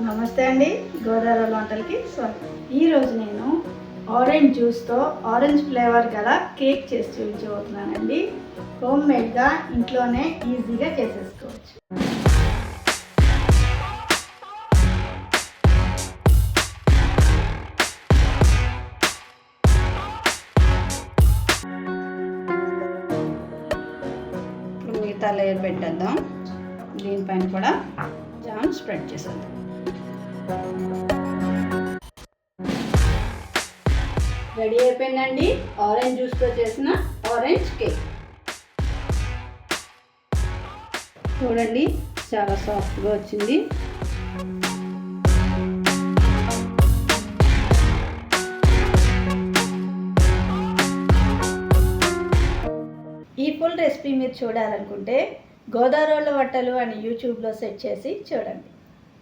నమస్తే అండి, గోదావరి వంటలకి స్వాగతం. ఈరోజు నేను ఆరెంజ్ జ్యూస్తో ఆరెంజ్ ఫ్లేవర్ గల కేక్ చేసి చూపించబోతున్నానండి. హోమ్ మేడ్గా ఇంట్లోనే ఈజీగా చేసేసుకోవచ్చు. ఇప్పుడు మిగతా లేయర్ పెట్టేద్దాం. దీనిపైన కూడా జామ్ స్ప్రెడ్ చేసేద్దాం. రెడీ అయిపోయిందండి ఆరెంజ్ జ్యూస్తో చేసిన ఆరెంజ్ కేక్. చూడండి, చాలా సాఫ్ట్గా వచ్చింది. ఈ ఫుల్ రెసిపీ మీరు చూడాలనుకుంటే గోదావరి వంటలు అని యూట్యూబ్లో సెర్చ్ చేసి చూడండి.